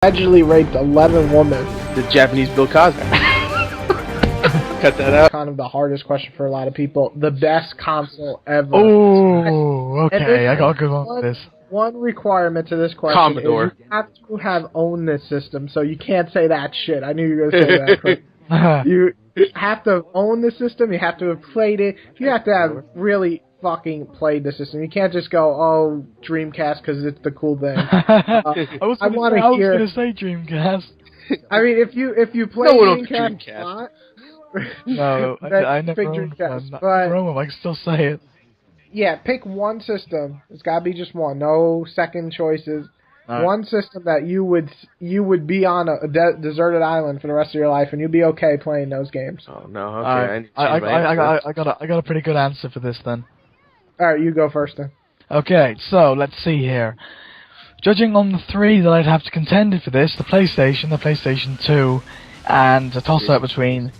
allegedly raped 11 women. The Japanese Bill Cosby. Cut that out. Kind of the hardest question for a lot of people. The best console ever. Oh, okay. I got a good one for this. One requirement to this question Commodore. is you have to have owned this system, so you can't say that shit. I knew you were going to say that, Chris. You have to own the system, you have to have played it, you have to have really fucking played the system. You can't just go, oh, Dreamcast, because it's the cool thing. I was going to say Dreamcast. I mean, if you play Dreamcast a lot, no, I never owned one. I can still say it. Yeah, pick one system. It's got to be just one. No second choices. Right. One system that you would be on a deserted island for the rest of your life, and you'd be okay playing those games. Oh no! Okay, I got a pretty good answer for this then. All right, you go first then. Okay, so let's see here. Judging on the three that I'd have to contend for this, the PlayStation 2, and a toss-up between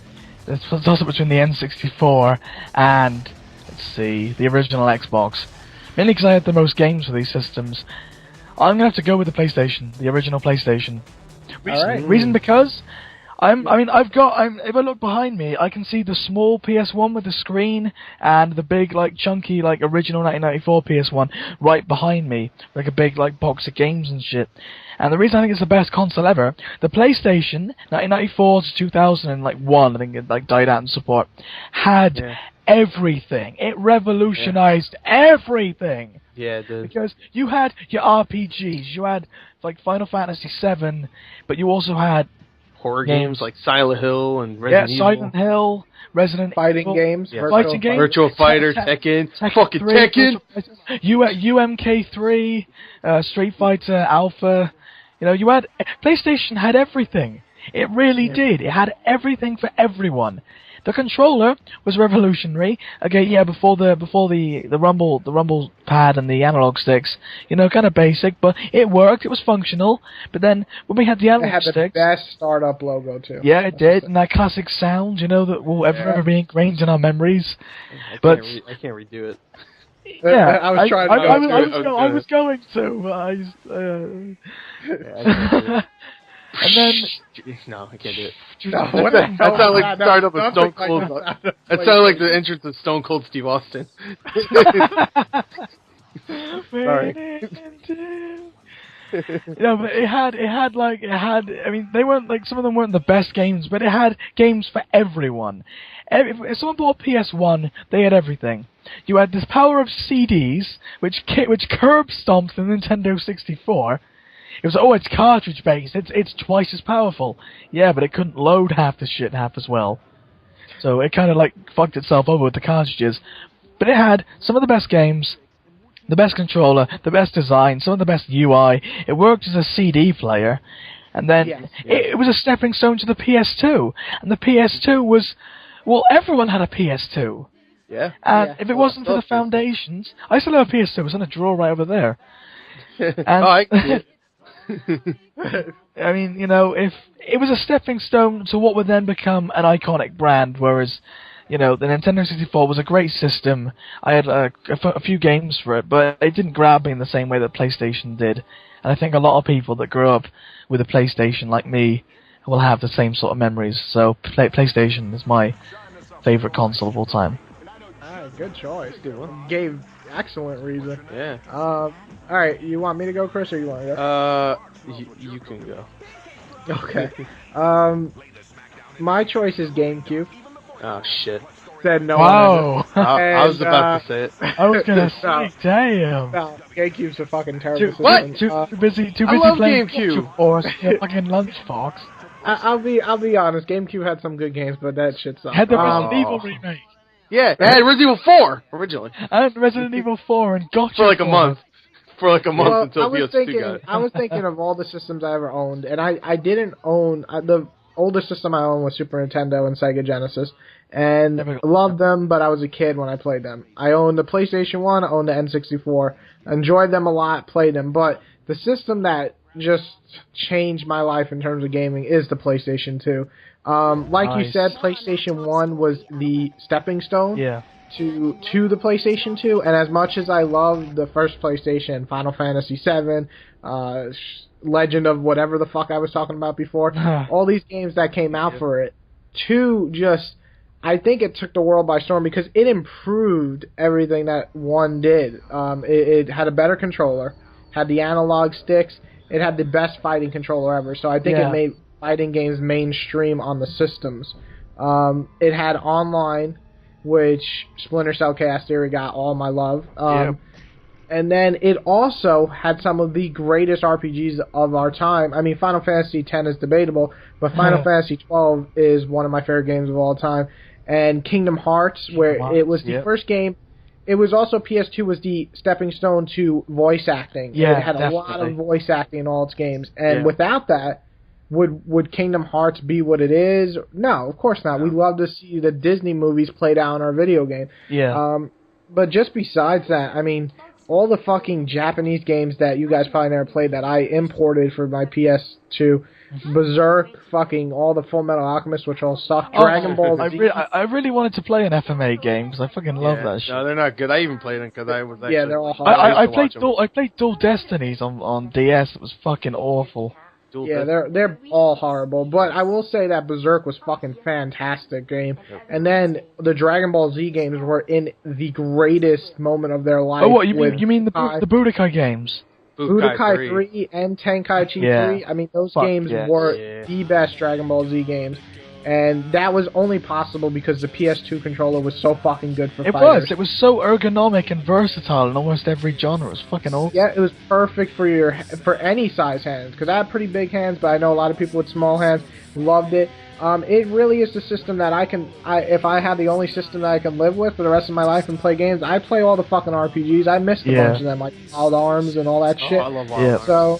the N64 and, let's see, the original Xbox. Mainly because I had the most games for these systems. I'm gonna have to go with the PlayStation, the original PlayStation. Reason because if I look behind me, I can see the small PS1 with the screen and the big, chunky, original 1994 PS1 right behind me, like a big, box of games and shit. And the reason I think it's the best console ever, the PlayStation, 1994 to 2001, I think it, died out in support, had everything. It revolutionized everything. Yeah, it did. Because you had your RPGs, you had, Final Fantasy VII, but you also had horror games like Silent Hill and Resident Evil. Silent Hill, Resident Fighting Evil. games. Yeah. Fighting games. Virtual Fighter, Tekken. Fucking Tekken! UMK3, Street Fighter, Alpha. You had... PlayStation had everything. It really did. It had everything for everyone. The controller was revolutionary. Okay, yeah, before the rumble pad and the analog sticks, kind of basic, but it worked. It was functional. But then when we had the analog sticks, it had the best startup logo too. Yeah, it did, and that classic sound, that will ever be ingrained in our memories. I can't redo it. Yeah, I was trying. I was going to, but I just. And then no, I can't do it. No, that sounded like the start of a Stone Cold. That sounded like the entrance of Stone Cold Steve Austin. Sorry. But it had. I mean, they weren't some of them weren't the best games, but it had games for everyone. If someone bought PS1, they had everything. You had this power of CDs, which curb stomped the Nintendo 64. It was it's cartridge based. It's twice as powerful. Yeah, but it couldn't load half the shit half as well. So it kind of fucked itself over with the cartridges. But it had some of the best games, the best controller, the best design, some of the best UI. It worked as a CD player, and then it was a stepping stone to the PS2. And the PS2 was, everyone had a PS2. Yeah. And if it wasn't for the foundations, I still have a PS2. It's in a drawer right over there. And I can see it. I mean, if it was a stepping stone to what would then become an iconic brand, whereas, the Nintendo 64 was a great system. I had a few games for it, but it didn't grab me in the same way that PlayStation did. And I think a lot of people that grew up with a PlayStation, like me, will have the same sort of memories. So PlayStation is my favorite console of all time. Alright, good choice. Good one. Gave excellent reason. Yeah. Alright, you want me to go, Chris, or you want to go? You can go. Okay. My choice is GameCube. Oh, shit. Said no Wow. one. I was about to say it. I was gonna say, damn. No, GameCube's a fucking terrible system. What? Too busy I love playing GameCube. Or fucking lunchbox. I'll be honest. GameCube had some good games, but that shit sucked. Had the Resident Evil remake. Yeah, it had Resident Evil 4 originally. And Resident Evil 4 and Gotcha For a month. Until I was PS2 got it. I was thinking of all the systems I ever owned, and I didn't own the oldest system I owned was Super Nintendo and Sega Genesis, and loved them, but I was a kid when I played them. I owned the PlayStation 1, I owned the N64, enjoyed them a lot, played them, but the system that just changed my life in terms of gaming is the PlayStation 2. Like you said, PlayStation 1 was the stepping stone. Yeah. to the PlayStation 2, and as much as I love the first PlayStation, Final Fantasy VII, Legend of whatever the fuck I was talking about before, all these games that came out for it, 2 just, I think it took the world by storm because it improved everything that 1 did. It had a better controller, had the analog sticks, it had the best fighting controller ever, so I think it made fighting games mainstream on the systems. It had online, which Splinter Cell Chaos Theory got all my love. And then it also had some of the greatest RPGs of our time. I mean, Final Fantasy X is debatable, but Final Fantasy XII is one of my favorite games of all time. And Kingdom Hearts, where it was the first game. It was also, PS2 was the stepping stone to voice acting. Yeah, it had a lot of voice acting in all its games. And without that, would Kingdom Hearts be what it is? No, of course not. No. We love to see the Disney movies played out in our video game. Yeah. But just besides that, I mean, all the fucking Japanese games that you guys probably never played that I imported for my PS2, Berserk, fucking all the Full Metal Alchemist, which all suck, Dragon Ball Z. I really wanted to play an FMA game because I fucking love that shit. No, they're not good. I even played them because I was actually... Yeah, they're all horrible. I played Dual Destinies on DS. It was fucking awful. Yeah, they're all horrible, but I will say that Berserk was fucking fantastic game. And then the Dragon Ball Z games were in the greatest moment of their life. Oh, what, you mean the Budokai games? Budokai 3 and Tenkaichi 3. I mean, those games were the best Dragon Ball Z games. And that was only possible because the PS2 controller was so fucking good for fighters. It was so ergonomic and versatile in almost every genre. It was fucking awesome. Yeah, it was perfect for any size hands. Because I have pretty big hands, but I know a lot of people with small hands loved it. It really is the system that if I had the only system that I could live with for the rest of my life and play games, I'd play all the fucking RPGs. I missed a bunch of them, like Wild Arms and all that shit. I love Wild Arms. So,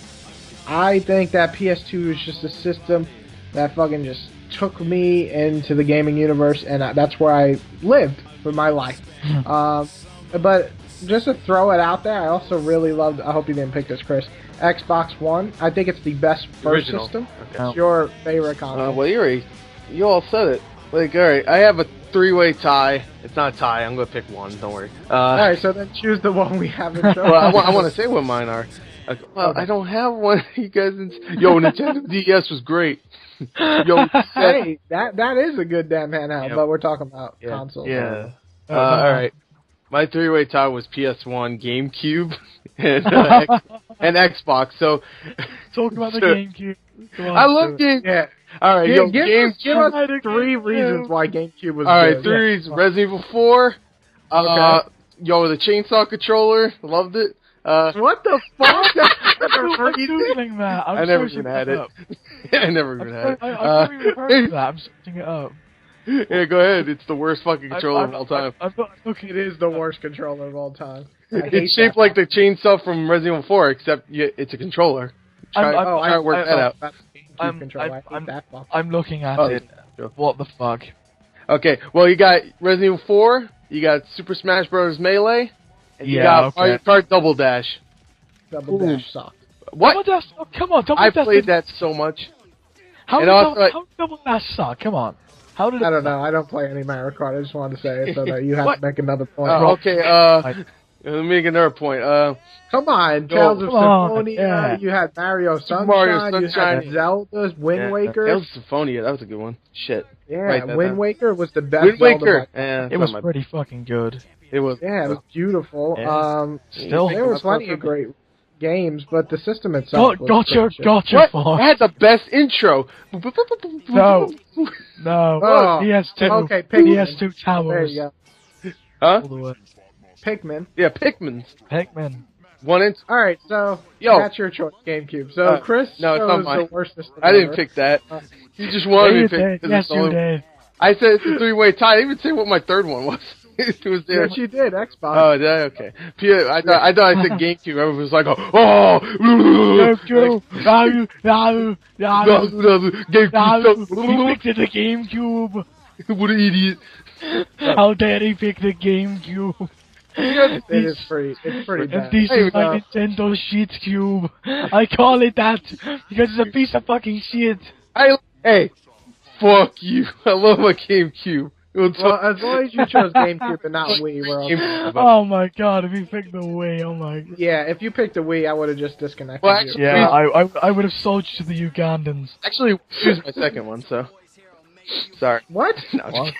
I think that PS2 is just a system that fucking just took me into the gaming universe, and that's where I lived for my life. But just to throw it out there, I also really loved, I hope you didn't pick this, Chris, Xbox One. I think it's the best first system. Okay. It's your favorite console. Well, you all said it. Like, alright, I have a 3-way tie. It's not a tie, I'm going to pick one, don't worry. Alright, so then choose the one we haven't chosen. Well, I want to say what mine are. I don't have one. You guys, Nintendo DS was great. Hey, that is a good damn handheld, but we're talking about consoles. Yeah. Alright. My 3-way tie was PS1, GameCube, and Xbox. So talk about the GameCube. I love GameCube. Yeah. Alright, give us 3 reasons why GameCube was good. 3 reasons. Resident Evil 4. The chainsaw controller. Loved it. What the fuck? I'm Googling that. I never even had it. I never even had it. I've never even heard of that. I'm searching it up. Yeah, go ahead. It's the worst fucking controller of all time. It is the worst controller of all time. It's shaped like the chainsaw from Resident Evil 4, except it's a controller. Try to work that out. I'm looking at it. Sure. What the fuck? Okay, well, you got Resident Evil 4, you got Super Smash Bros. Melee, and you got Mario Kart Double Dash. Double Dash sucked. What? Double Dash? Oh, come on, Double Dash. I played that so much. How did Double Dash suck? Come on. I don't know. I don't play any Mario Kart. I just wanted to say it so that you have to make another point. Okay, let me make another point. Come on, Tales of Symphonia. You had Mario Sunshine. You had Zelda's Wind Waker. Tales of Symphonia. That was a good one. Shit. Yeah, Wind Waker was the best. Wind Waker. It was pretty fucking good. It was. Yeah, it was beautiful. Yeah. There was plenty of great games, but the system itself. Gotcha. What? It had the best intro. No. PS2. Okay, Pikmin. PS2 Towers. There you go. Huh? Pikmin. Yeah, Pikmin. Alright, so that's your choice, GameCube. So Chris no, it's not mine. The worst system I didn't pick that. You just wanted me to pick. Yes, you did. I said it's a 3-way tie. I didn't even say what my third one was. It was there. Yes, you did. Xbox. Oh, did I? Okay. I thought I said GameCube. Everyone was like, GameCube. He picked the GameCube. What an idiot. How dare he pick the GameCube? It's pretty bad. This is my Nintendo shit cube. I call it that because it's a piece of fucking shit. Hey, fuck you. I love my GameCube. Well, as long as you chose GameCube and not Wii, we're okay. Oh my god, if you picked the Wii, oh my god. Yeah, if you picked a Wii, I would have just disconnected Well, you. actually, Yeah, I would have sold you to the Ugandans. Actually, choose my second one, so. Sorry. What? No, I'm just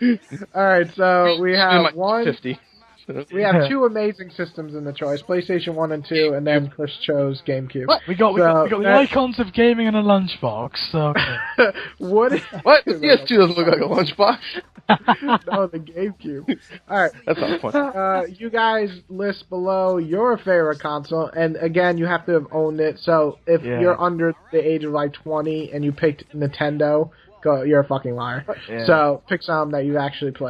kidding. Alright, so we have 50. We have two amazing systems in the choice: PlayStation 1 and 2, and then Chris chose GameCube. What? We got the icons of gaming in a lunchbox. So. What? What? The PS2 doesn't look like a lunchbox. No, the GameCube. All right, That's not fun. You guys list below your favorite console, and again, you have to have owned it. So if you're under the age of like 20 and you picked Nintendo, you're a fucking liar. Yeah. So pick something that you actually played.